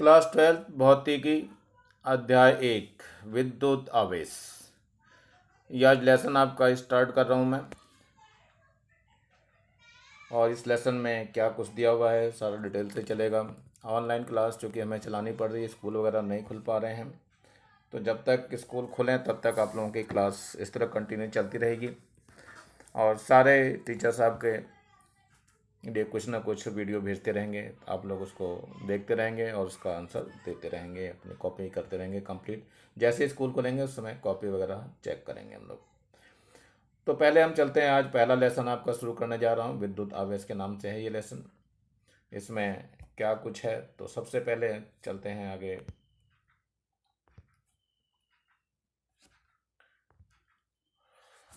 Class 12 भौतिकी अध्याय 1 विद्युत आवेश। यह आज लेसन आपका स्टार्ट कर रहा हूँ मैं। और इस लेसन में क्या कुछ दिया हुआ है सारा डिटेल से चलेगा। ऑनलाइन क्लास चूँकि हमें चलानी पड़ रही है, स्कूल वगैरह नहीं खुल पा रहे हैं, तो जब तक स्कूल खुलें तब तक आप लोगों की क्लास इस तरह कंटिन्यू चलती रहेगी। और सारे टीचर्स आपके लिए कुछ ना कुछ वीडियो भेजते रहेंगे, आप लोग उसको देखते रहेंगे और उसका आंसर देते रहेंगे, अपनी कॉपी करते रहेंगे कंप्लीट। जैसे स्कूल खोलेंगे उस समय कॉपी वगैरह चेक करेंगे हम लोग। तो पहले हम चलते हैं, आज पहला लेसन आपका शुरू करने जा रहा हूँ। विद्युत आवेश के नाम से है ये लेसन। इसमें क्या कुछ है, तो सबसे पहले चलते हैं आगे।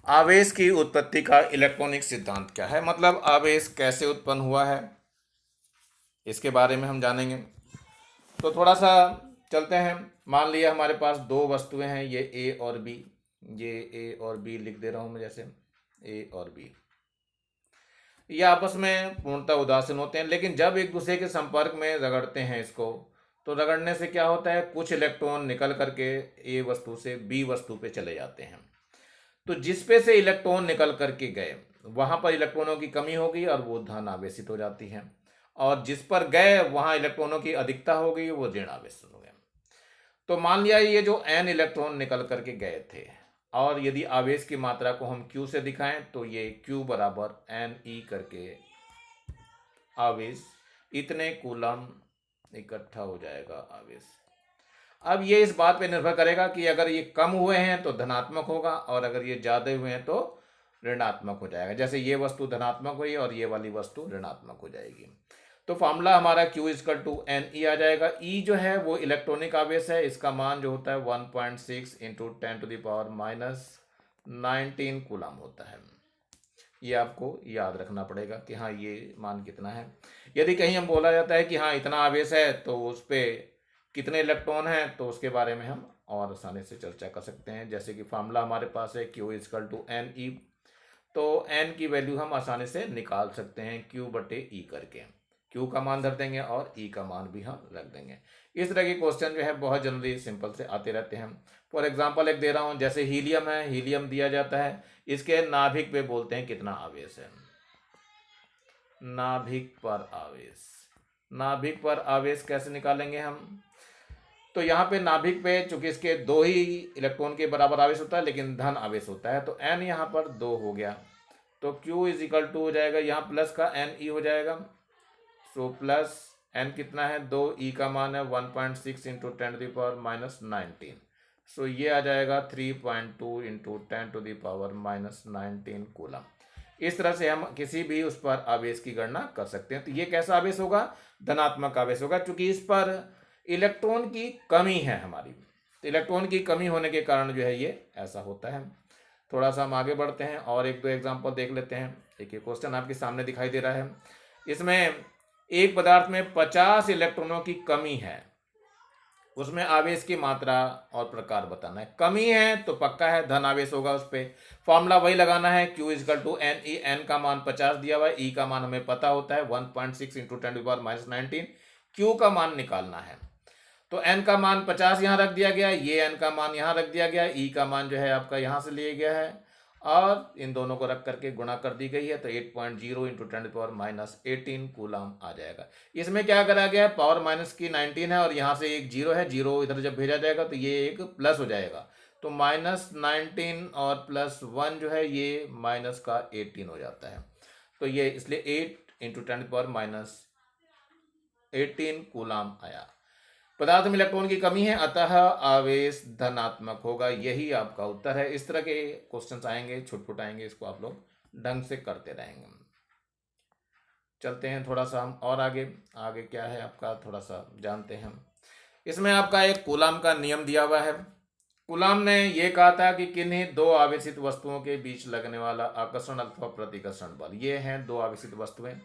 आवेश की उत्पत्ति का इलेक्ट्रॉनिक सिद्धांत क्या है, मतलब आवेश कैसे उत्पन्न हुआ है, इसके बारे में हम जानेंगे। तो थोड़ा सा चलते हैं। मान लिया हमारे पास दो वस्तुएं हैं, ये ए और बी। ये ए और बी लिख दे रहा हूं मैं, जैसे ए और बी। ये आपस में पूर्णतः उदासीन होते हैं, लेकिन जब एक दूसरे के संपर्क में रगड़ते हैं इसको, तो रगड़ने से क्या होता है, कुछ इलेक्ट्रॉन निकल करके ए वस्तु से बी वस्तु पे चले जाते हैं। तो जिस पे से इलेक्ट्रॉन निकल करके गए वहां पर इलेक्ट्रॉनों की कमी होगी और वो धन आवेशित हो जाती है, और जिस पर गए वहां इलेक्ट्रॉनों की अधिकता हो गई, वो ऋण आवेशित हो गए। तो मान लिया ये जो एन इलेक्ट्रॉन निकल करके गए थे, और यदि आवेश की मात्रा को हम क्यू से दिखाएं तो ये क्यू बराबर एन ई करके आवेश इतने कूलम इकट्ठा हो जाएगा आवेश। अब ये इस बात पे निर्भर करेगा कि अगर ये कम हुए हैं तो धनात्मक होगा, और अगर ये ज़्यादा हुए हैं तो ऋणात्मक हो जाएगा। जैसे ये वस्तु धनात्मक हुई और ये वाली वस्तु ऋणात्मक हो जाएगी। तो फॉर्मूला हमारा Q is equal to n E आ जाएगा। E जो है वो इलेक्ट्रॉनिक आवेश है, इसका मान जो होता है 1.6 इंटू 10⁻⁻19 कूलम होता है। ये आपको याद रखना पड़ेगा कि हाँ ये मान कितना है। यदि कहीं हम बोला जाता है कि हाँ इतना आवेश है तो उस पर कितने इलेक्ट्रॉन हैं, तो उसके बारे में हम और आसानी से चर्चा कर सकते हैं। जैसे कि फार्मूला हमारे पास है Q is equal to n e, तो n की वैल्यू हम आसानी से निकाल सकते हैं Q बटे E करके। Q का मान धर देंगे और E का मान भी हम रख देंगे। इस तरह के क्वेश्चन जो है बहुत जल्दी सिंपल से आते रहते हैं। फॉर एग्जांपल एक दे रहा हूँ, जैसे हीलियम है, हीलियम दिया जाता है, इसके नाभिक पे बोलते हैं कितना आवेश है। नाभिक पर आवेश, नाभिक पर आवेश कैसे निकालेंगे हम, तो यहाँ पे नाभिक पे चूंकि इसके दो ही इलेक्ट्रॉन के बराबर आवेश होता है लेकिन धन आवेश होता है, तो n यहाँ पर 2 हो गया, तो Q इज इक्वल टू हो जाएगा, यहाँ प्लस का एन ई हो जाएगा। सो प्लस n कितना है 2, E का मान है 1.6 इंटू 10⁻⁻19। सो ये आ जाएगा 3.2 इंटू 10⁻⁻19 कूलम। इस तरह से हम किसी भी उस पर आवेश की गणना कर सकते हैं। तो ये कैसा आवेश होगा, धनात्मक आवेश होगा, क्योंकि इस पर इलेक्ट्रॉन की कमी है हमारी। तो इलेक्ट्रॉन की कमी होने के कारण जो है ये ऐसा होता है। थोड़ा सा हम आगे बढ़ते हैं और एक दो एग्जांपल देख लेते हैं। एक क्वेश्चन आपके सामने दिखाई दे रहा है, इसमें एक पदार्थ में 50 इलेक्ट्रॉनों की कमी है, उसमें आवेश की मात्रा और प्रकार बताना है। कमी है तो पक्का है धन आवेश होगा उस पर। फॉर्मूला वही लगाना है, Q is equal to n e, n का मान 50 दिया हुआ है, E का मान हमें पता होता है 1.6 इंटू 10⁻⁻19, Q का मान निकालना है। तो n का मान 50 यहाँ रख दिया गया, ये n का मान यहाँ रख दिया गया, E का मान जो है आपका यहाँ से लिया गया है और इन दोनों को रख करके गुणा कर दी गई है, तो 8.0 इंटू 10⁻⁻18 कूलम आ जाएगा। इसमें क्या करा गया है, पावर माइनस की 19 है और यहाँ से एक जीरो है, जीरो इधर जब भेजा जाएगा तो ये एक प्लस हो जाएगा, तो -19 और +1 जो है ये माइनस का 18 हो जाता है। तो ये इसलिए 8 इंटू 10⁻⁻18 कूलम आया। पदार्थ में इलेक्ट्रॉन की कमी है, अतः आवेश धनात्मक होगा। यही आपका उत्तर है। इस तरह के क्वेश्चंस आएंगे, छुटपुट आएंगे, इसको आप लोग ढंग से करते रहेंगे। चलते हैं थोड़ा सा हम और आगे। आगे क्या है आपका, थोड़ा सा जानते हैं। इसमें आपका एक कूलम का नियम दिया हुआ है। कूलम ने यह कहा था कि किन्हीं दो आवेशित वस्तुओं के बीच लगने वाला आकर्षण अथवा प्रतिकर्षण बल, ये हैं दो आवेशित वस्तुएं,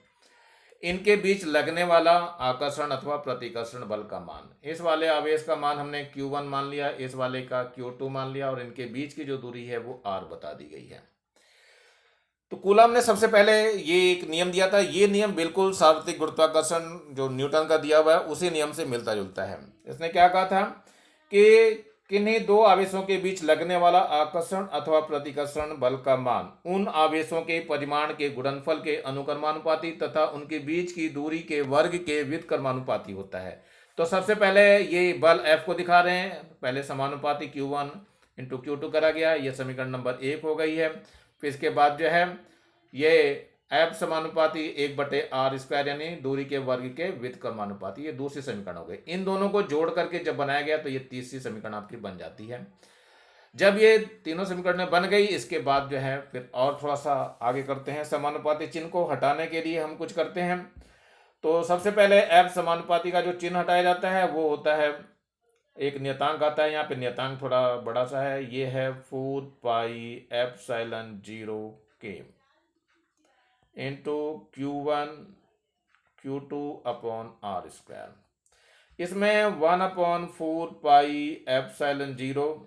इनके बीच लगने वाला आकर्षण अथवा प्रतिकर्षण बल का मान। इस वाले आवेश का मान हमने Q1 मान लिया, इस वाले का Q2 मान लिया, और इनके बीच की जो दूरी है वो R बता दी गई है। तो कूलम ने सबसे पहले ये एक नियम दिया था। ये नियम बिल्कुल सार्वत्रिक गुरुत्वाकर्षण जो न्यूटन का दिया हुआ है उसी नियम से मिलता जुलता है। इसने क्या कहा था कि किन्हीं दो आवेशों के बीच लगने वाला आकर्षण अथवा प्रतिकर्षण बल का मान उन आवेशों के परिमाण के गुणनफल के अनुक्रमानुपाती तथा उनके बीच की दूरी के वर्ग के व्युत्क्रमानुपाती होता है। तो सबसे पहले ये बल F को दिखा रहे हैं, पहले समानुपाती Q1 इंटू Q2 करा गया, ये समीकरण नंबर 1 हो गई है। फिर इसके बाद जो है ये F समानुपाती 1/r² यानी दूरी के वर्ग के व्युत्क्रमानुपाती, ये दूसरी समीकरण हो गई। इन दोनों को जोड़ करके जब बनाया गया तो ये तीसरी समीकरण आपकी बन जाती है। जब ये तीनों समीकरणें बन गई, इसके बाद जो है फिर और थोड़ा सा आगे करते हैं। समानुपाती चिन्ह को हटाने के लिए हम कुछ करते हैं। तो सबसे पहले F समानुपाती का जो चिन्ह हटाया जाता है वो होता है, एक नियतांक आता है, यहाँ पे नियतांक थोड़ा बड़ा सा है, ये है 4πε0k into Q1 Q2 upon r²। इसमें 1/4πε0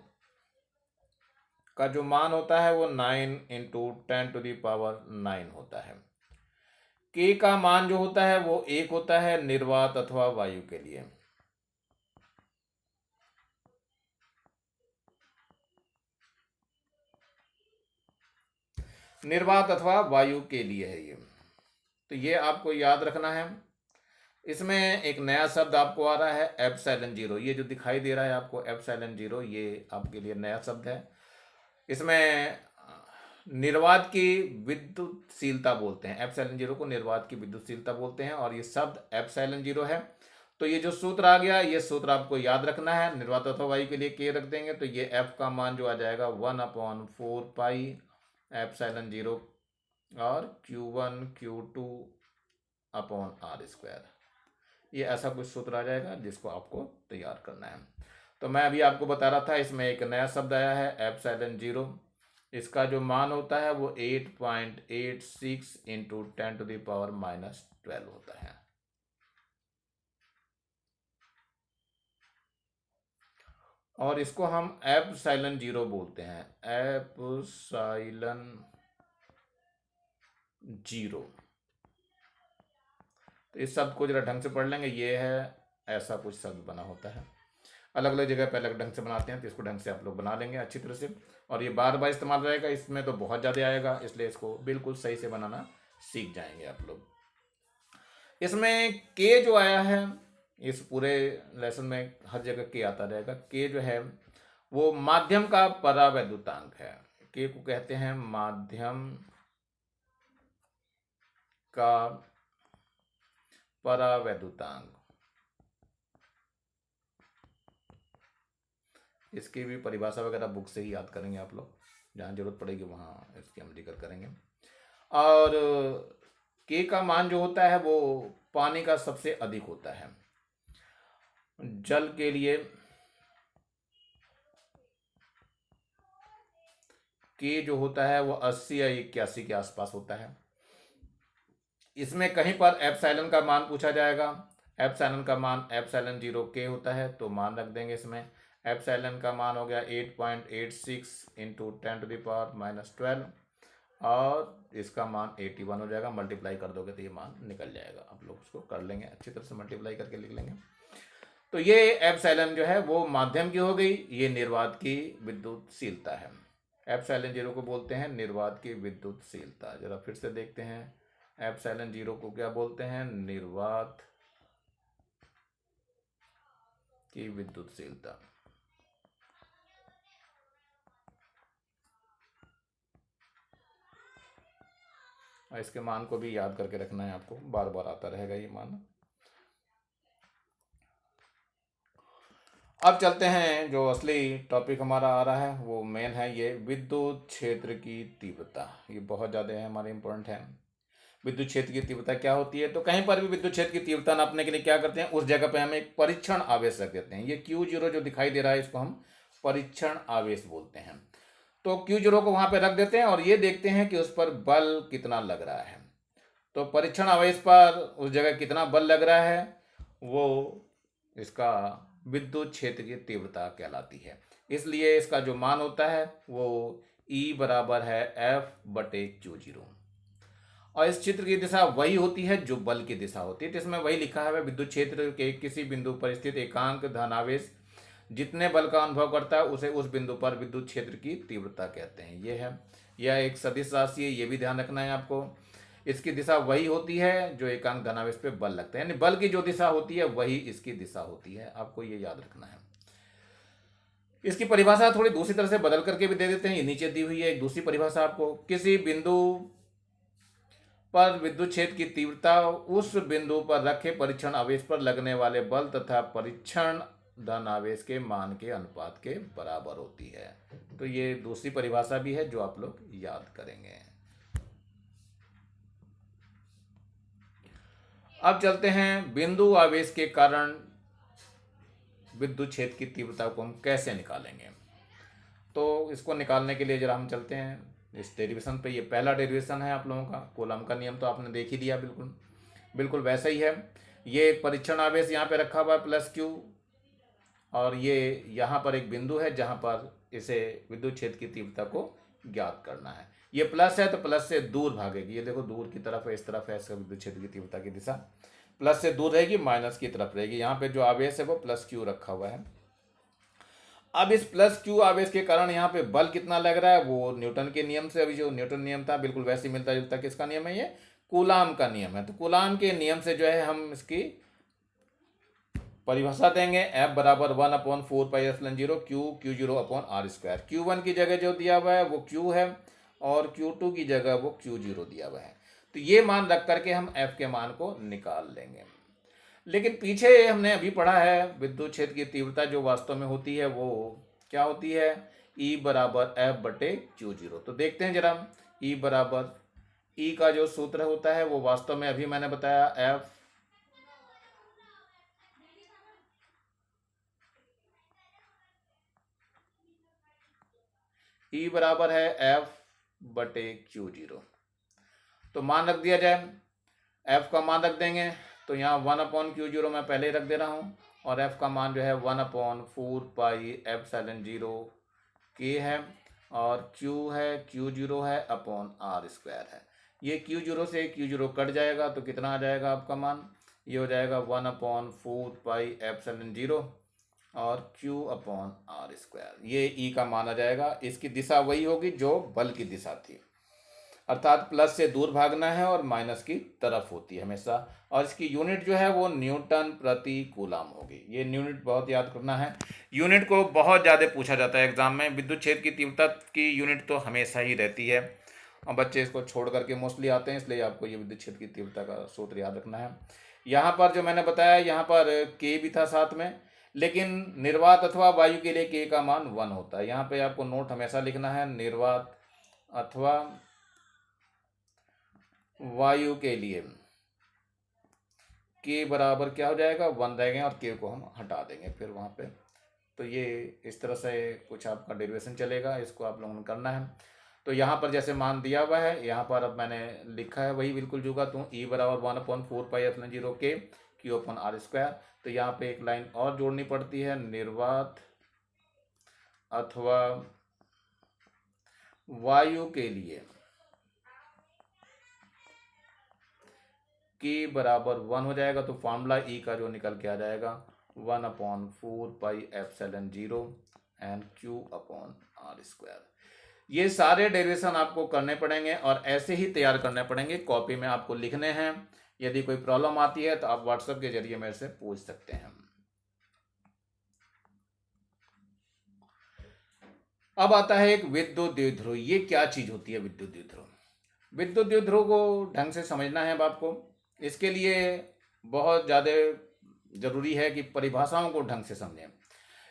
का जो मान होता है वो 9 इंटू 10⁹ होता है। k का मान जो होता है वो 1 होता है निर्वात अथवा वायु के लिए। निर्वात अथवा वायु के लिए है ये, तो ये आपको याद रखना है। इसमें एक नया शब्द आपको आ रहा है ε0, ये जो दिखाई दे रहा है आपको ε0, ये आपके लिए नया शब्द है। इसमें निर्वात की विद्युतशीलता बोलते हैं, ε0 को निर्वात की विद्युतशीलता बोलते हैं और ये शब्द ε0 है। तो ये जो सूत्र आ गया, ये सूत्र आपको याद रखना है। निर्वात अथवा वायु के लिए के रख देंगे तो ये F का मान जो आ जाएगा 1/4πε0 और Q1 Q2 अपॉन r²। ये ऐसा कुछ सूत्र आ जाएगा जिसको आपको तैयार करना है। तो मैं अभी आपको बता रहा था, इसमें एक नया शब्द आया है ε0। इसका जो मान होता है वो 8.86 इंटू 10⁻⁻12 होता है। और इसको हम ε0 बोलते हैं, ε0। तो इस शब्द को जरा ढंग से पढ़ लेंगे, ये है ऐसा कुछ शब्द बना होता है। अलग अलग जगह पे अलग ढंग से बनाते हैं, तो इसको ढंग से आप लोग बना लेंगे अच्छी तरह से। और ये बार बार इस्तेमाल रहेगा, इसमें तो बहुत ज़्यादा आएगा, इसलिए इसको बिल्कुल सही से बनाना सीख जाएंगे आप लोग। इसमें के जो आया है, इस पूरे लेसन में हर जगह के आता रहेगा। के जो है वो माध्यम का परावैद्युतांक है। के को कहते हैं माध्यम का परावैद्युतांक। इसकी भी परिभाषा वगैरह बुक से ही याद करेंगे आप लोग, जहाँ जरूरत पड़ेगी वहाँ इसकी हम जिक्र करेंगे। और के का मान जो होता है वो पानी का सबसे अधिक होता है। जल के लिए के जो होता है वो 80 या 81 के आसपास होता है। इसमें कहीं पर एप्सिलॉन का मान पूछा जाएगा। एप्सिलॉन का मान ε0 के होता है, तो मान रख देंगे इसमें। एप्सिलॉन का मान हो गया 8.86 इंटू 10⁻⁻12 और इसका मान 81 हो जाएगा। मल्टीप्लाई कर दोगे तो ये मान निकल जाएगा। आप लोग उसको कर लेंगे, अच्छी तरह से मल्टीप्लाई करके लिख लेंगे। तो ये एप्सिलॉन जो है वो माध्यम की हो गई, ये निर्वात की विद्युतशीलता है। ε0 को बोलते हैं निर्वात की विद्युतशीलता। जरा फिर से देखते हैं, ε0 को क्या बोलते हैं? निर्वात की विद्युतशीलता। और इसके मान को भी याद करके रखना है आपको, बार बार आता रहेगा ये मान। अब चलते हैं, जो असली टॉपिक हमारा आ रहा है वो मेन है ये विद्युत क्षेत्र की तीव्रता। ये बहुत ज़्यादा है, हमारे इम्पोर्टेंट है। विद्युत क्षेत्र की तीव्रता क्या होती है? तो कहीं पर भी विद्युत क्षेत्र की तीव्रता नापने के लिए क्या करते हैं, उस जगह पे हम एक परीक्षण आवेश रख देते हैं। ये Q0 जो दिखाई दे रहा है इसको हम परीक्षण आवेश बोलते हैं। तो Q0 को वहां पे रख देते हैं और ये देखते हैं कि उस पर बल कितना लग रहा है। तो परीक्षण आवेश पर उस जगह कितना बल लग रहा है वो इसका विद्युत क्षेत्र की तीव्रता कहलाती है। इसलिए इसका जो मान होता है वो E बराबर है F/Q0। और इस चित्र की दिशा वही होती है जो बल की दिशा होती है। तो इसमें वही लिखा है, विद्युत क्षेत्र के किसी बिंदु पर स्थित एकांक धनावेश जितने बल का अनुभव करता है उसे उस बिंदु पर विद्युत क्षेत्र की तीव्रता कहते हैं। ये है, यह एक सदिश राशि है, ये भी ध्यान रखना है आपको। इसकी दिशा वही होती है जो एकांक धनावेश पे बल लगता है, यानी बल की जो दिशा होती है वही इसकी दिशा होती है, आपको ये याद रखना है। इसकी परिभाषा थोड़ी दूसरी तरह से बदल करके भी दे देते हैं, ये नीचे दी हुई है एक दूसरी परिभाषा आपको। किसी बिंदु पर विद्युत क्षेत्र की तीव्रता उस बिंदु पर रखे परीक्षण आवेश पर लगने वाले बल तथा परीक्षण धन आवेश के मान के अनुपात के बराबर होती है। तो ये दूसरी परिभाषा भी है जो आप लोग याद करेंगे। अब चलते हैं बिंदु आवेश के कारण विद्युत क्षेत्र की तीव्रता को हम कैसे निकालेंगे। तो इसको निकालने के लिए जरा हम चलते हैं इस डेरिवेशन पे। ये पहला डेरिवेशन है आप लोगों का, कूलम का नियम तो आपने देख ही लिया, बिल्कुल बिल्कुल वैसा ही है। ये एक परीक्षण आवेश यहाँ पे रखा हुआ है प्लस क्यू, और ये यहाँ पर एक बिंदु है जहाँ पर इसे विद्युत क्षेत्र की तीव्रता को ज्ञात करना है। ये प्लस है तो प्लस से दूर भागेगी, ये देखो दूर की तरफ है, इस तरफ है, इसका विद्युत क्षेत्र की तीव्रता की दिशा प्लस से दूर रहेगी, माइनस की तरफ रहेगी। यहाँ पे जो आवेश है वो प्लस क्यू रखा हुआ है। अब इस प्लस क्यू आवेश के कारण यहाँ पे बल कितना लग रहा है वो न्यूटन के नियम से, अभी जो न्यूटन नियम था बिल्कुल वैसे ही मिलता जुलता। किसका नियम है ये? कूलाम का नियम है। तो कूलाम के नियम से जो है हम इसकी परिभाषा देंगे, एफ बराबर 1/4πε0 Q0/r²। Q1 की जगह जो दिया हुआ है वो Q है और Q2 की जगह वो Q0 दिया हुआ है। तो ये मान रख करके हम F के मान को निकाल लेंगे। लेकिन पीछे हमने अभी पढ़ा है विद्युत क्षेत्र की तीव्रता जो वास्तव में होती है वो क्या होती है? E बराबर F/Q0। तो देखते हैं जरा, E बराबर E का जो सूत्र होता है वो वास्तव में अभी मैंने बताया F E बराबर है F/Q0। तो मान रख दिया जाए, F का मान रख देंगे। तो यहाँ 1/Q0 मैं पहले ही रख दे रहा हूँ, और F का मान जो है 1/4πε0 K है, और Q है Q0 है r² है। ये Q0 से Q0 कट जाएगा तो कितना आ जाएगा आपका मान? ये हो जाएगा 1/4πε0 और Q/r²। ये E का मान आ जाएगा। इसकी दिशा वही होगी जो बल की दिशा थी, अर्थात प्लस से दूर भागना है और माइनस की तरफ होती है हमेशा। और इसकी यूनिट जो है वो न्यूटन प्रति कूलाम होगी। ये यूनिट बहुत याद करना है, यूनिट को बहुत ज़्यादा पूछा जाता है एग्जाम में। विद्युत क्षेत्र की तीव्रता की यूनिट तो हमेशा ही रहती है और बच्चे इसको छोड़ करके मोस्टली आते हैं, इसलिए आपको ये विद्युत क्षेत्र की तीव्रता का सूत्र याद रखना है। यहाँ पर जो मैंने बताया, यहाँ पर के भी था साथ में, लेकिन निर्वात अथवा वायु के लिए के का मान 1 होता है। यहाँ पे आपको नोट हमेशा लिखना है, निर्वात अथवा वायु के लिए के बराबर क्या हो जाएगा? 1 रहेगा, और के को हम हटा देंगे फिर वहाँ पे। तो ये इस तरह से कुछ आपका डेरिवेशन चलेगा, इसको आप लोगों ने करना है। तो यहाँ पर जैसे मान दिया हुआ है, यहाँ पर अब मैंने लिखा है वही बिल्कुल जुगा तू, E बराबर 1/4πε0 K Q/r²। तो यहाँ पे एक लाइन और जोड़नी पड़ती है, निर्वात अथवा वायु के लिए के बराबर 1 हो जाएगा। तो फॉर्मूला E का जो निकल के आ जाएगा 1/4πε0 एंड Q/r²। ये सारे डेरिवेशन आपको करने पड़ेंगे और ऐसे ही तैयार करने पड़ेंगे, कॉपी में आपको लिखने हैं। यदि कोई प्रॉब्लम आती है तो आप व्हाट्सएप के जरिए मेरे से पूछ सकते हैं। अब आता है एक विद्युत द्विध्रुव। ये क्या चीज होती है विद्युत द्विध्रुव? विद्युत द्विध्रुव को ढंग से समझना है अब आपको। इसके लिए बहुत ज़्यादा जरूरी है कि परिभाषाओं को ढंग से समझें।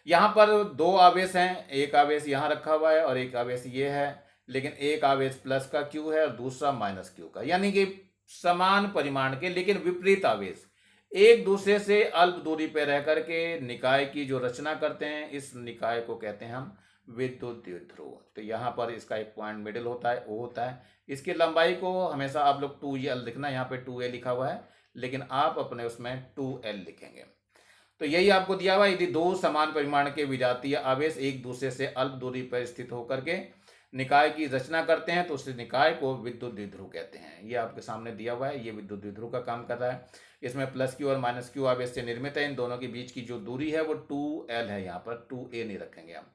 यहाँ पर 2 आवेश हैं, एक आवेश यहाँ रखा हुआ है और एक आवेश ये है, लेकिन एक आवेश प्लस का Q है और दूसरा माइनस Q का, यानी कि समान परिमाण के लेकिन विपरीत आवेश एक दूसरे से अल्प दूरी पर रह करके निकाय की जो रचना करते हैं, इस निकाय को कहते हैं हम विद्युत द्विध्रुव। तो यहाँ पर इसका एक पॉइंट मिडिल होता है, O होता है। इसकी लंबाई को हमेशा आप लोग 2L लिखना, यहाँ पे 2A लिखा हुआ है, लेकिन आप अपने उसमें 2L लिखेंगे। तो यही आपको दिया हुआ, यदि 2 समान परिमाण के विजातीय आवेश एक दूसरे से अल्प दूरी पर स्थित होकर के निकाय की रचना करते हैं तो उस निकाय को विद्युत द्विध्रुव कहते हैं। ये आपके सामने दिया हुआ है, ये विद्युत द्विध्रुव का काम कर रहा है। इसमें प्लस क्यू और माइनस क्यू आवेश से निर्मित है। इन दोनों के बीच की जो दूरी है वो 2L है, यहाँ पर 2A नहीं रखेंगे हम,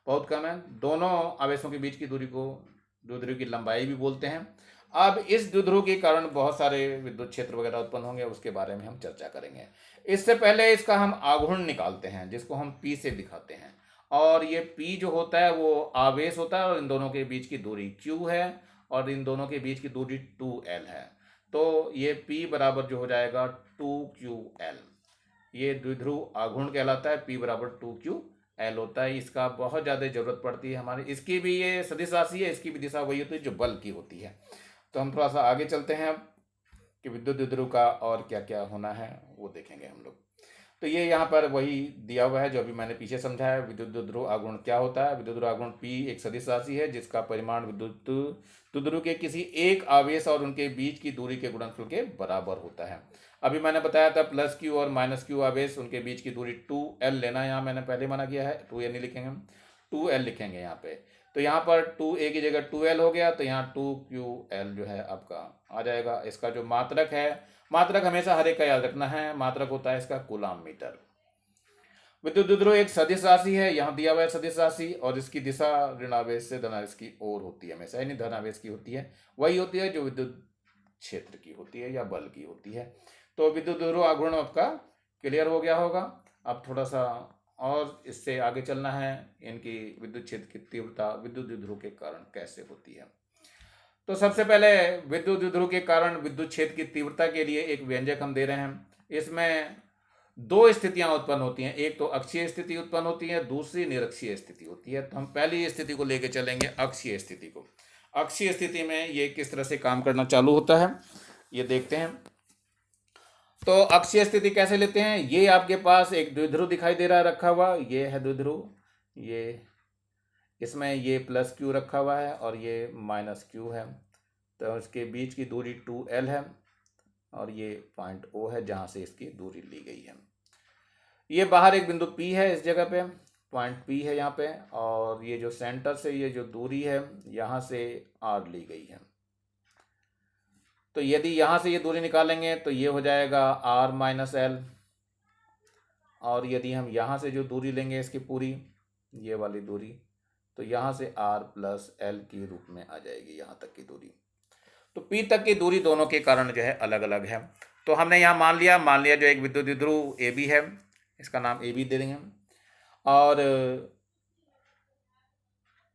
बहुत कम है। दोनों आवेशों के बीच की दूरी को द्विध्रुव की लंबाई भी बोलते हैं। अब इस द्विध्रुव के कारण बहुत सारे विद्युत क्षेत्र वगैरह उत्पन्न होंगे, उसके बारे में हम चर्चा करेंगे। इससे पहले इसका हम आघूर्ण निकालते हैं, जिसको हम P से दिखाते हैं। और ये P जो होता है वो आवेश होता है, और इन दोनों के बीच की दूरी Q है, और इन दोनों के बीच की दूरी 2L है। तो ये P बराबर जो हो जाएगा 2QL। ये द्विध्रुव आघूर्ण कहलाता है। P बराबर 2QL होता है। इसका बहुत ज़्यादा ज़रूरत पड़ती है हमारी। इसकी भी ये सदिश राशि है, इसकी भी दिशा वही होती है जो बल की होती है। तो हम थोड़ा सा आगे चलते हैं अब कि विद्युत द्विध्रुव का और क्या क्या होना है वो देखेंगे हम लोग। तो ये यहाँ पर वही दिया हुआ है जो अभी मैंने पीछे समझाया। विद्युत द्विध्रुव आघूर्ण क्या होता है? विद्युत द्विध्रुव आघूर्ण P एक सदिश राशि है जिसका परिमाण विद्युत द्विध्रुव के किसी एक आवेश और उनके बीच की दूरी के गुणनफल के बराबर होता है। अभी मैंने बताया था प्लस क्यू और माइनस क्यू आवेश, उनके बीच की दूरी 2L लेना। यहाँ मैंने पहले मना किया है, 2A नहीं लिखेंगे हम, 2L लिखेंगे यहाँ पे। तो यहाँ पर 2A की जगह 2L हो गया, तो यहाँ 2QL जो है आपका आ जाएगा। इसका जो मात्रक है, मात्रक हमेशा हर एक का याद रखना है, मात्रक होता है इसका कूलाम मीटर। विद्युत द्विध्रुव एक सदिश राशि है, यहाँ दिया हुआ है सदिश राशि, और इसकी दिशा ऋणावेश से धनावेश की ओर होती है हमेशा, यानी धनावेश की होती है, वही होती है जो विद्युत क्षेत्र की होती है या बल की होती है। तो विद्युत द्विध्रुव आघूर्ण आपका क्लियर हो गया होगा। अब थोड़ा सा और इससे आगे चलना है, इनकी विद्युत क्षेत्र की तीव्रता विद्युत द्विध्रुव के कारण कैसे होती है। तो सबसे पहले विद्युत द्विध्रुव के कारण विद्युत क्षेत्र की तीव्रता के लिए एक व्यंजक हम दे रहे हैं। इसमें दो स्थितियां उत्पन्न होती हैं, एक तो अक्षीय स्थिति उत्पन्न होती है, दूसरी निरक्षीय स्थिति होती है। तो हम पहली स्थिति को लेकर चलेंगे, अक्षीय स्थिति को। अक्षीय स्थिति में ये किस तरह से काम करना चालू होता है ये देखते हैं। तो अक्षीय स्थिति कैसे लेते हैं? ये आपके पास एक द्विध्रुव दिखाई दे रहा है रखा हुआ, ये है द्विध्रुव, ये इसमें ये प्लस क्यू रखा हुआ है और ये माइनस क्यू है। तो इसके बीच की दूरी 2L है, और ये पॉइंट O है जहाँ से इसकी दूरी ली गई है। ये बाहर एक बिंदु P है, इस जगह पे पॉइंट P है यहाँ पे, और ये जो सेंटर से ये जो दूरी है यहाँ से R ली गई है। तो यदि यहाँ से ये दूरी निकालेंगे तो ये हो जाएगा R माइनस L, और यदि हम यहाँ से जो दूरी लेंगे इसकी पूरी ये वाली दूरी, तो यहाँ से R प्लस L के रूप में आ जाएगी यहाँ तक की दूरी। तो P तक की दूरी दोनों के कारण जो है अलग अलग है। तो हमने यहाँ मान लिया जो एक विद्युत द्विध्रुव AB है, इसका नाम AB दे देंगे हम, और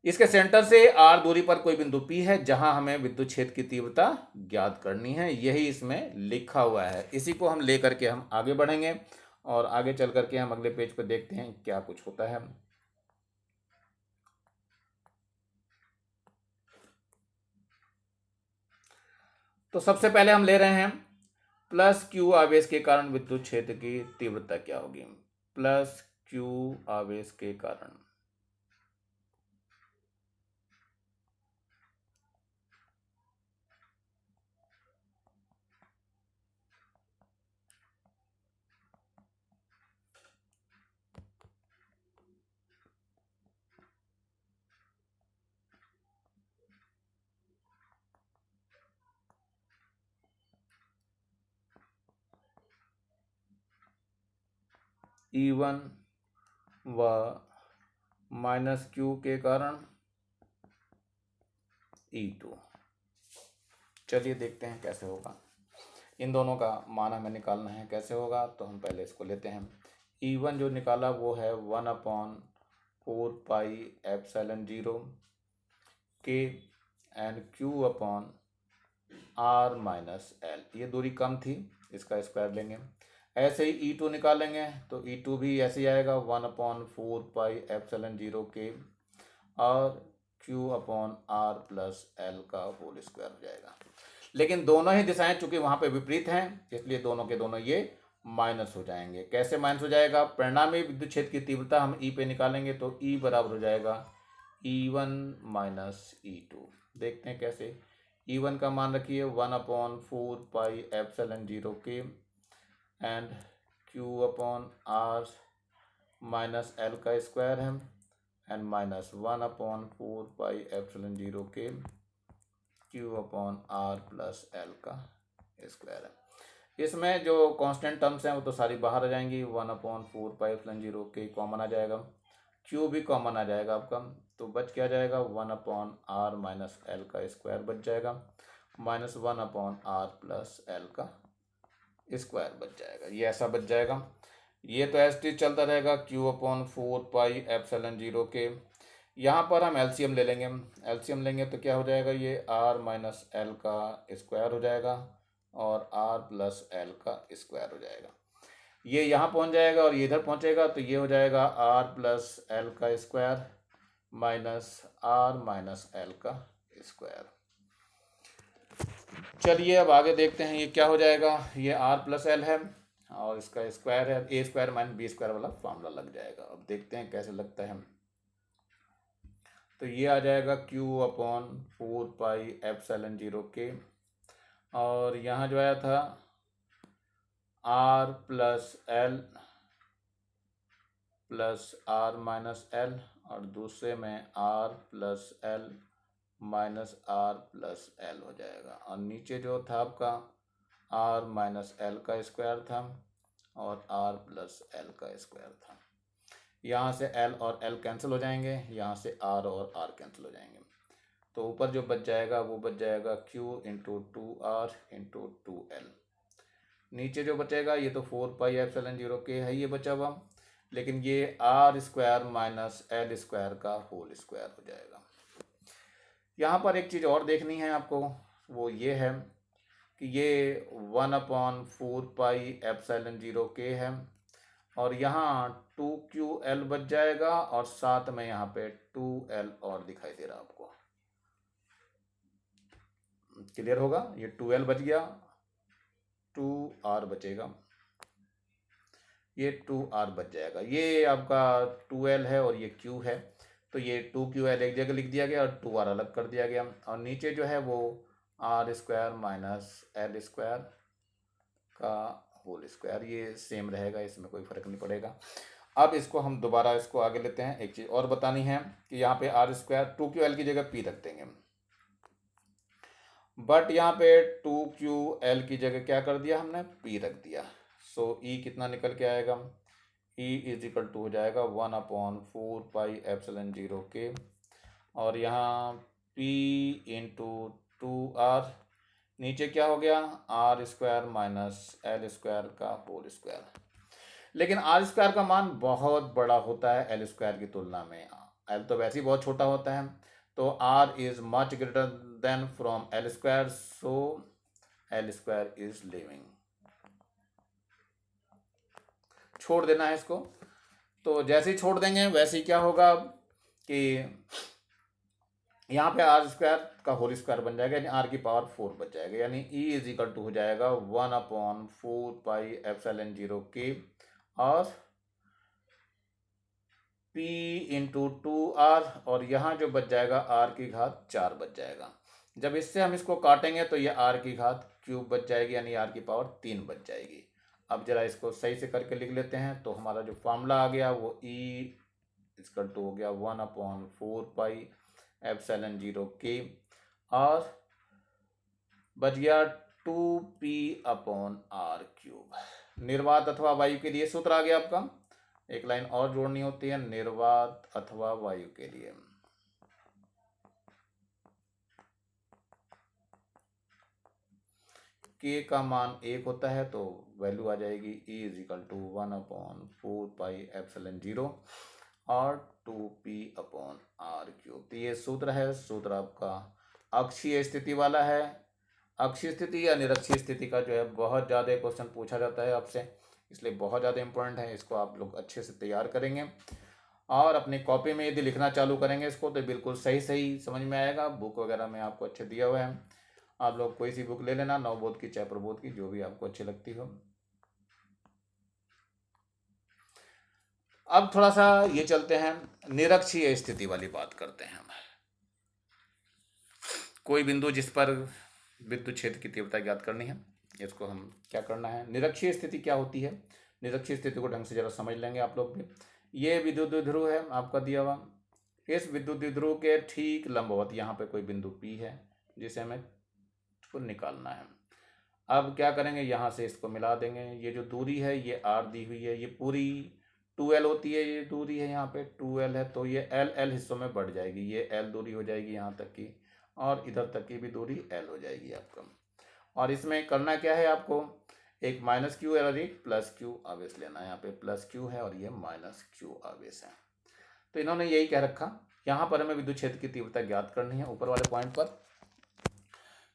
इसके सेंटर से R दूरी पर कोई बिंदु P है जहां हमें विद्युत क्षेत्र की तीव्रता ज्ञात करनी है, यही इसमें लिखा हुआ है। इसी को हम लेकर के हम आगे बढ़ेंगे, और आगे चल करके हम अगले पेज पर देखते हैं क्या कुछ होता है। तो सबसे पहले हम ले रहे हैं प्लस क्यू आवेश के कारण विद्युत क्षेत्र की तीव्रता क्या होगी। प्लस क्यू आवेश के कारण E1 व माइनस क्यू के कारण E2। चलिए देखते हैं कैसे होगा। इन दोनों का मान हमें निकालना है, कैसे होगा? तो हम पहले इसको लेते हैं। E1 जो निकाला वो है 1/4πε0 के n Q upon R minus L। ये दूरी कम थी, इसका स्क्वायर लेंगे। ऐसे ही E2 निकालेंगे तो E2 भी ऐसे ही आएगा 1/4πε0 के और Q upon R plus L का होल स्क्वायर हो जाएगा। लेकिन दोनों ही दिशाएं चूंकि वहां पे विपरीत हैं, इसलिए दोनों के दोनों ये माइनस हो जाएंगे। कैसे माइनस हो जाएगा? परिणामी विद्युत क्षेत्र की तीव्रता हम E पे निकालेंगे तो E बराबर हो जाएगा E1 माइनस E2। देखते हैं कैसे। E1 का मान रखिए 1/4πε0 के and Q upon R minus L का स्क्वायर है, एन माइनस 1/4πε0 के Q/R प्लस एल का स्क्वायर है। इसमें जो कांस्टेंट टर्म्स हैं वो तो सारी बाहर आ जाएंगी। 1/4πε0 के कॉमन आ जाएगा, Q भी कॉमन आ जाएगा आपका, तो बच क्या जाएगा 1/R माइनस एल का स्क्वायर बच जाएगा, माइनस 1/R प्लस एल का स्क्वायर बच जाएगा। ये ऐसा बच जाएगा। ये तो एस टी चलता रहेगा Q/4πε0 के। यहाँ पर हम एलसीएम ले लेंगे। एलसीएम लेंगे तो क्या हो जाएगा, ये R माइनस एल का स्क्वायर हो जाएगा और R प्लस एल का स्क्वायर हो जाएगा। ये यहाँ पहुँच जाएगा और ये इधर पहुँचेगा तो ये हो जाएगा R प्लस एल का square minus R minus L का स्क्वायर। चलिए अब आगे देखते हैं ये क्या हो जाएगा। ये R प्लस एल है और इसका स्क्वायर है, ए स्क्वायर माइनस बी स्क्वायर वाला फॉर्मूला लग जाएगा। अब देखते हैं कैसे लगता है। तो ये आ जाएगा Q/4πε0 के, और यहाँ जो आया था R plus L plus R minus L, और दूसरे में R plus L minus R plus L हो जाएगा, और नीचे जो था आपका R माइनस एल का स्क्वायर था और R प्लस एल का स्क्वायर था। यहाँ से L और L कैंसिल हो जाएंगे, यहाँ से R और R कैंसिल हो जाएंगे, तो ऊपर जो बच जाएगा वो बच जाएगा Q into 2R into 2L। नीचे जो बचेगा ये तो 4πε0 के है ये बचा हुआ, लेकिन ये R square minus L square का होल स्क्वायर हो जाएगा। यहाँ पर एक चीज़ और देखनी है आपको, वो ये है कि ये 1/4πε0 के है, और यहाँ 2QL बच जाएगा और साथ में यहाँ पे 2L और दिखाई दे रहा आपको। क्लियर होगा, ये 2L बच गया, 2R बचेगा, ये 2R बच जाएगा। ये आपका 2L है और ये Q है, तो ये 2QL एक जगह लिख दिया गया और 2R अलग कर दिया गया, और नीचे जो है वो R square minus L square का होल स्क्वायर, ये सेम रहेगा, इसमें कोई फर्क नहीं पड़ेगा। अब इसको हम दोबारा इसको आगे लेते हैं। एक चीज़ और बतानी है कि यहाँ पे R स्क्वायर 2QL की जगह P रख देंगे, बट यहाँ पे 2QL की जगह क्या कर दिया हमने, P रख दिया। सो E कितना निकल के आएगा, E इज इक्वल टू हो जाएगा 1/4πε0 के, और यहाँ P इंटू 2R, नीचे क्या हो गया R square minus L square का होल स्क्वायर। लेकिन R स्क्वायर का मान बहुत बड़ा होता है एल स्क्वायर की तुलना में। एल तो वैसे ही बहुत छोटा होता है, तो R is much greater than from L square, so L square is living. छोड़ देना है इसको, तो जैसे ही छोड़ देंगे वैसे ही क्या होगा कि यहाँ पे R स्क्वायर का होल स्क्वायर बन जाएगा, यानी R की पावर 4 बच जाएगा, यानी E इज इक्वल टू हो जाएगा 1/4πε0 के और P इंटू 2R, और यहाँ जो बच जाएगा R की घात 4 बच जाएगा। जब इससे हम इसको काटेंगे तो ये R की घात क्यूब बच जाएगी, यानी R की पावर 3 बच जाएगी। अब जरा इसको सही से करके लिख लेते हैं, तो हमारा जो फॉर्मूला आ गया वो E इसका टू हो गया 1/4πε0 के, और बच गया 2P/R³। निर्वात अथवा वायु के लिए सूत्र आ गया आपका। एक लाइन और जोड़नी होती है निर्वात अथवा वायु के लिए। के का मान 1 होता है तो वैल्यू आ जाएगी E इज इक्वल टू 1/4πε0 और 2P/R³। तो ये सूत्र है, सूत्र आपका अक्षीय स्थिति वाला है। अक्षीय स्थिति या निरक्षीय स्थिति का जो है बहुत ज़्यादा क्वेश्चन पूछा जाता है आपसे, इसलिए बहुत ज़्यादा इंपॉर्टेंट है। इसको आप लोग अच्छे से तैयार करेंगे और अपनी कॉपी में यदि लिखना चालू करेंगे इसको तो बिल्कुल सही सही समझ में आएगा। बुक वगैरह में आपको अच्छे दिया हुआ है, आप लोग कोई सी बुक ले लेना, नवबोध की चाहे प्रबोध की, जो भी आपको अच्छी लगती हो। अब थोड़ा सा ये चलते हैं निरक्षीय स्थिति वाली बात करते हैं हम। कोई बिंदु जिस पर विद्युत क्षेत्र की तीव्रता ज्ञात करनी है, इसको हम क्या करना है। निरक्षीय स्थिति क्या होती है, निरक्षीय स्थिति को ढंग से जरा समझ लेंगे आप लोग भी। ये विद्युत द्विध्रुव है आपका दिया हुआ, इस विद्युत द्विध्रुव के ठीक लंबवत यहाँ पे कोई बिंदु P है जिसे हमें को निकालना है। अब क्या करेंगे, यहाँ से इसको मिला देंगे। ये जो दूरी है ये r दी हुई है, ये पूरी 2l होती है, ये दूरी है यहाँ पे 2l है, तो ये l हिस्सों में बढ़ जाएगी। ये l दूरी हो जाएगी यहाँ तक की, और इधर तक की भी दूरी l हो जाएगी आपका। और इसमें करना क्या है, आपको एक माइनस क्यू और एक प्लस क्यू आवेश लेना है। यहाँ पे प्लस क्यू है और ये माइनस क्यू आवेश है। तो इन्होंने यही कह रखा, यहाँ पर हमें विद्युत क्षेत्र की तीव्रता ज्ञात करनी है। ऊपर वाले पॉइंट पर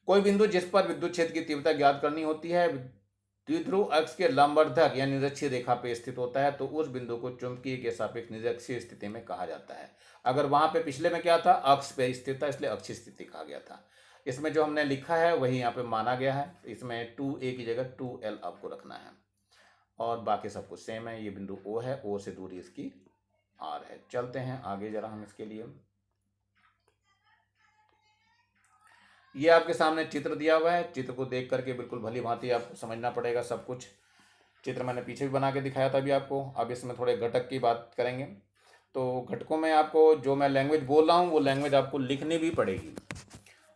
कोई बिंदु जिस पर विद्युत क्षेत्र की तीव्रता ज्ञात करनी होती है द्विध्रुव अक्ष के लंबवर्धक या निरक्षीय रेखा पे स्थित होता है, तो उस बिंदु को चुंबकीय के सापेक्ष निरक्षीय स्थिति में कहा जाता है। अगर वहां पे पिछले में क्या था, अक्ष पे स्थित था, इसलिए अक्षीय स्थिति कहा गया था। इसमें जो हमने लिखा है वही यहाँ पे माना गया है। इसमें 2a की जगह 2l आपको रखना है, और बाकी सब कुछ सेम है। ये बिंदु O है, O से दूरी इसकी r है। चलते हैं आगे जरा हम इसके लिए। ये आपके सामने चित्र दिया हुआ है। चित्र को देख करके बिल्कुल भली भांति आपको समझना पड़ेगा सब कुछ। चित्र मैंने पीछे भी बना के दिखाया था अभी आपको। अब इसमें थोड़े घटक की बात करेंगे। तो घटकों में आपको जो मैं लैंग्वेज बोल रहा हूँ वो लैंग्वेज आपको लिखनी भी पड़ेगी।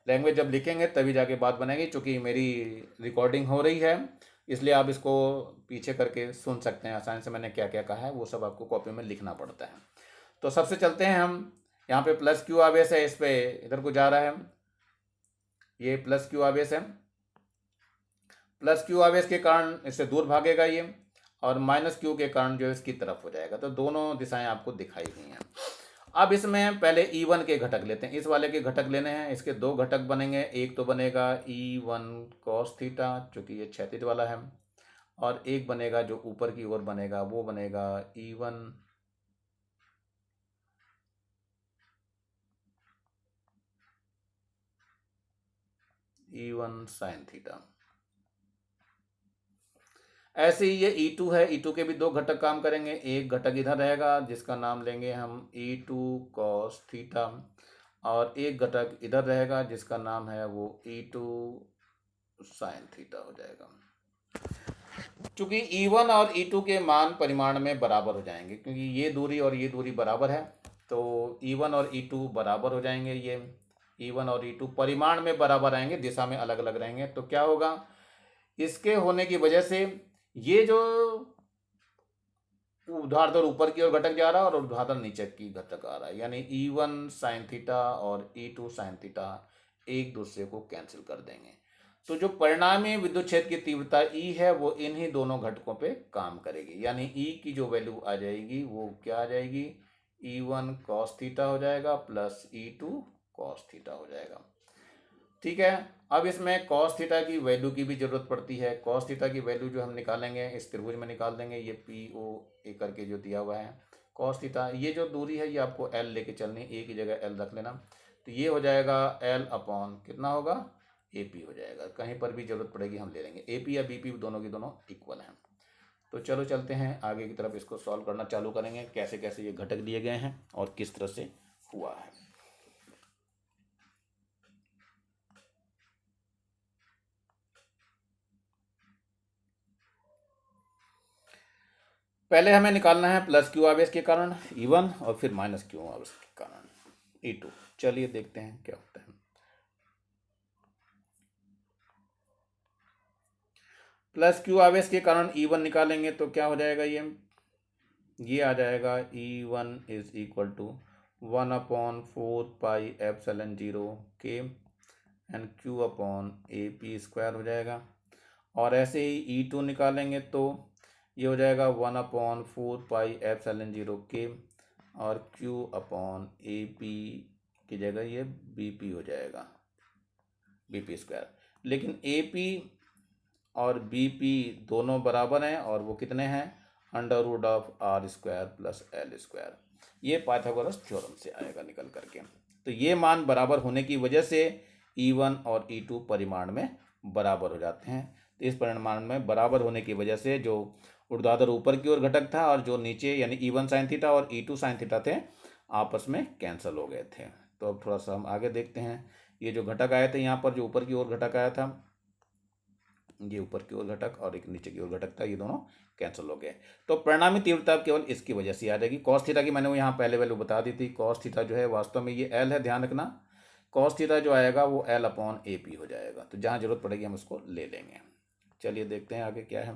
लैंग्वेज जब लिखेंगे तभी जाके बात बनेगी। चूँकि मेरी रिकॉर्डिंग हो रही है इसलिए आप इसको पीछे करके सुन सकते हैं आसानी से। मैंने क्या क्या कहा है वो सब आपको कॉपी में लिखना पड़ता है। तो सबसे चलते हैं हम। यहाँ पे प्लस क्यू आवेश है, इस पे इधर को जा रहा है, ये प्लस क्यू आवेश है। प्लस क्यू आवेश के कारण इससे दूर भागेगा ये, और माइनस क्यू के कारण जो इसकी तरफ हो जाएगा। तो दोनों दिशाएं आपको दिखाई गई हैं। अब इसमें पहले E1 के घटक लेते हैं। इस वाले के घटक लेने हैं। इसके दो घटक बनेंगे। एक तो बनेगा E1 cos थीटा, चूँकि ये क्षैतिज वाला है, और एक बनेगा जो ऊपर की ओर बनेगा वो बनेगा E1 sin थीटा। ऐसे ही ये E2 है। E2 के भी दो घटक काम करेंगे। एक घटक इधर रहेगा जिसका नाम लेंगे हम E2 cos थीटा, और एक घटक इधर रहेगा जिसका नाम है वो E2 sin थीटा हो जाएगा। चूंकि E1 और E2 के मान परिमाण में बराबर हो जाएंगे, क्योंकि ये दूरी और ये दूरी बराबर है, तो E1 और E2 बराबर हो जाएंगे। ये E1 और E2 परिमाण में बराबर आएंगे, दिशा में अलग अलग रहेंगे। तो क्या होगा, इसके होने की वजह से ये जो ऊर्ध्वाधर ऊपर की ओर घटक जा रहा है और ऊर्ध्वाधर नीचे की घटक आ रहा है, यानी E1 sin थीटा और E2 sin थीटा एक दूसरे को कैंसिल कर देंगे। तो जो परिणामी विद्युत क्षेत्र की तीव्रता E है वो इन्हीं दोनों घटकों पे काम करेगी। यानी E की जो वैल्यू आ जाएगी वो क्या आ जाएगी, E1 cos थीटा हो जाएगा प्लस E2 cos थीटा हो जाएगा। ठीक है। अब इसमें cos थीटा की वैल्यू की भी जरूरत पड़ती है। cos थीटा की वैल्यू जो हम निकालेंगे इस त्रिभुज में निकाल देंगे। ये PO करके जो दिया हुआ है cos थीटा, ये जो दूरी है ये आपको L लेके चलनी, A की जगह L रख लेना। तो ये हो जाएगा L अपॉन कितना होगा, AP हो जाएगा। कहीं पर भी जरूरत पड़ेगी हम ले लेंगे। AP या BP दोनों की दोनों इक्वल हैं। तो चलो चलते हैं आगे की तरफ, इसको सॉल्व करना चालू करेंगे, कैसे कैसे ये घटक दिए गए हैं और किस तरह से हुआ है। पहले हमें निकालना है प्लस क्यू आवेश के कारण E1 और फिर माइनस क्यू आवेश के कारण E2। चलिए देखते हैं क्या होता है। प्लस क्यू आवेश के कारण E1 निकालेंगे तो क्या हो जाएगा, ये आ जाएगा E1 is equal to 1/4πε0 K and Q upon AP square हो जाएगा। और ऐसे ही E2 निकालेंगे तो ये हो जाएगा 1/4πε0 K और Q अपॉन AP की जगह ये BP हो जाएगा, BP स्क्वायर। लेकिन AP और BP दोनों बराबर हैं और वो कितने हैं, √r² प्लस L²। ये पाइथागोरस थ्योरम से आएगा निकल करके। तो ये मान बराबर होने की वजह से E1 और E2 परिमाण में बराबर हो जाते हैं। तो इस परिमाण में बराबर होने की वजह से जो ऊर्ध्वाधर ऊपर की ओर घटक था और जो नीचे यानी E1 sin थीटा और E2 sin थीटा थे आपस में कैंसिल हो गए थे। तो अब थोड़ा सा हम आगे देखते हैं। ये जो घटक आए थे यहाँ पर, जो ऊपर की ओर घटक आया था ये ऊपर की ओर घटक और एक नीचे की ओर घटक था, ये दोनों कैंसिल हो गए। तो परिणामी तीव्रता केवल इसकी वजह से आ जाएगी। कॉस थीटा की मैंने वो यहाँ पहले वैल्यू बता दी थी। कॉस थीटा जो है वास्तव में ये एल है, ध्यान रखना। कॉस थीटा जो आएगा वो एल अपॉन ए पी हो जाएगा। तो जहाँ जरूरत पड़ेगी हम उसको ले लेंगे। चलिए देखते हैं आगे क्या है।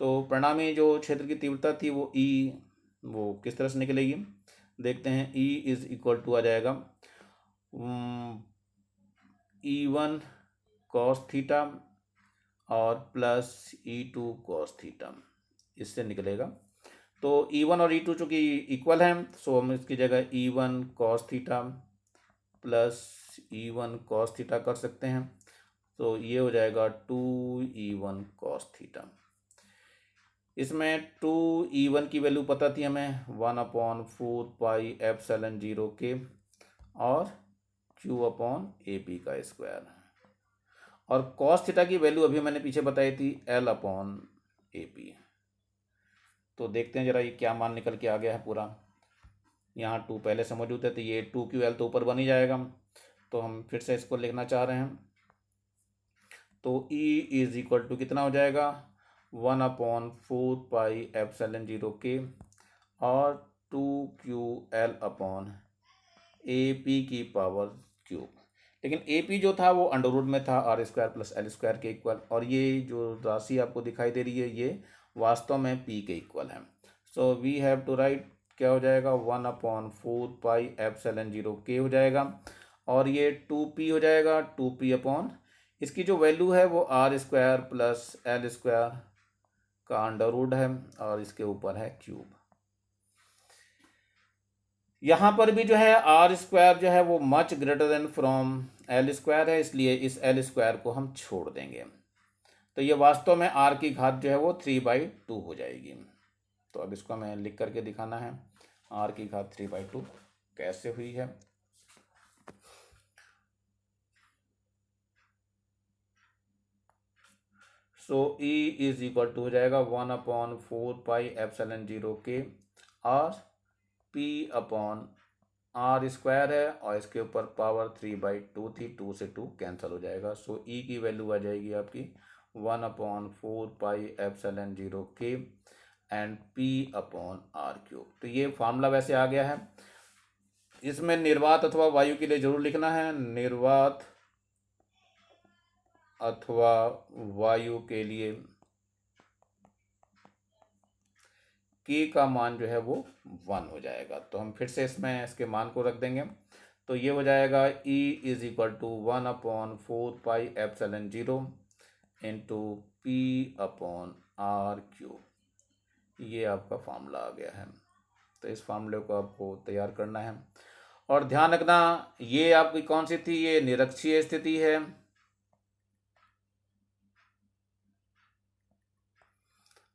तो परिणामी जो क्षेत्र की तीव्रता थी वो ई, वो किस तरह से निकलेगी देखते हैं। ई इज इक्वल टू आ जाएगा E1 कॉस थीटा और प्लस E2 कॉस थीटा, इससे निकलेगा। तो E1 और E2 चूँकि इक्वल हैं, सो हम इसकी जगह E1 cos theta plus E1 cos theta कर सकते हैं। तो ये हो जाएगा 2E1 कॉस थीटा। इसमें 2E1 की वैल्यू पता थी हमें 1/4πε0K और Q/AP का स्क्वायर। और कॉस थीटा की वैल्यू अभी मैंने पीछे बताई थी L/AP। तो देखते हैं जरा ये क्या मान निकल के आ गया है पूरा। यहाँ 2 पहले से मौजूद है तो ये 2QL तो ऊपर बन ही जाएगा। तो हम फिर से इसको लिखना चाह रहे हैं। तो E इज इक्वल टू कितना हो जाएगा 1/4πε0K और 2QL/AP की पावर क्यूब। लेकिन AP जो था वो अंडर रूट में था R² + L² के इक्वल, और ये जो राशि आपको दिखाई दे रही है ये वास्तव में P के इक्वल है। So we have to write, क्या हो जाएगा 1/4πε0K हो जाएगा, और ये 2P हो जाएगा 2P अपॉन इसकी जो वैल्यू है वो R² + L² का अंडर रूट है और इसके ऊपर है क्यूब। यहाँ पर भी जो है R² जो है वो much greater than from L² है, इसलिए इस L² को हम छोड़ देंगे। तो ये वास्तव में R की घात जो है वो 3/2 हो जाएगी। तो अब इसको हमें लिख करके दिखाना है R की घात 3/2 कैसे हुई है। सो E इज इक्वल टू हो जाएगा 1/4πε0K और P/R² है और इसके ऊपर पावर 3/2 थी, 2 से 2 कैंसिल हो जाएगा। सो E की वैल्यू आ जाएगी आपकी 1/4πε0K एंड P/R³। तो ये फार्मूला वैसे आ गया है। इसमें निर्वात अथवा वायु के लिए जरूर लिखना है। निर्वात अथवा वायु के लिए K का मान जो है वो 1 हो जाएगा। तो हम फिर से इसमें इसके मान को रख देंगे। तो ये हो जाएगा E is equal to 1/4πε0 into P/R³। ये आपका फार्मूला आ गया है। तो इस फार्मूले को आपको तैयार करना है, और ध्यान रखना ये आपकी कौन सी थी, ये निरक्षीय स्थिति है।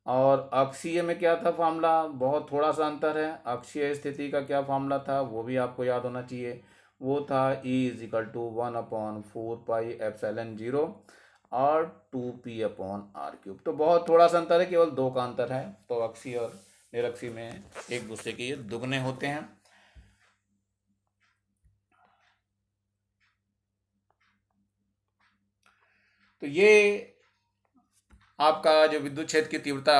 और अक्षीय में क्या था फार्मूला, बहुत थोड़ा सा अंतर है। अक्षीय स्थिति का क्या फार्मूला था वो भी आपको याद होना चाहिए। वो था E इज इक्वल टू 1/4πε0 और 2P/R³। तो बहुत थोड़ा सा अंतर है, केवल 2 का अंतर है। तो अक्षीय और निरक्षीय में एक दूसरे के ये दुगने होते हैं। तो ये आपका जो विद्युत क्षेत्र की तीव्रता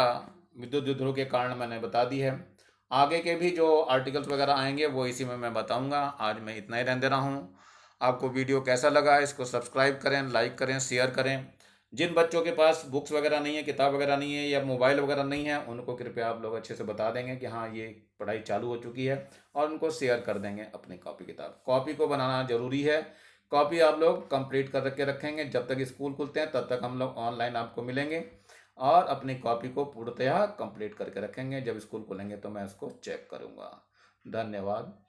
विद्युत द्विध्रुव के कारण मैंने बता दी है। आगे के भी जो आर्टिकल्स वगैरह आएंगे वो इसी में मैं बताऊंगा। आज मैं इतना ही रहने दे रहा हूँ। आपको वीडियो कैसा लगा इसको सब्सक्राइब करें, लाइक करें, शेयर करें। जिन बच्चों के पास बुक्स वगैरह नहीं है, किताब वगैरह नहीं है या मोबाइल वगैरह नहीं है, उनको कृपया आप लोग अच्छे से बता देंगे कि हाँ ये पढ़ाई चालू हो चुकी है, और उनको शेयर कर देंगे अपनी कॉपी किताब। कॉपी को बनाना जरूरी है। कॉपी आप लोग कंप्लीट कर के रखेंगे, जब तक स्कूल खुलते हैं तब तक हम लोग ऑनलाइन आपको मिलेंगे, और अपनी कॉपी को पूर्णतः कंप्लीट करके रखेंगे। जब स्कूल खुलेंगे तो मैं इसको चेक करूँगा। धन्यवाद।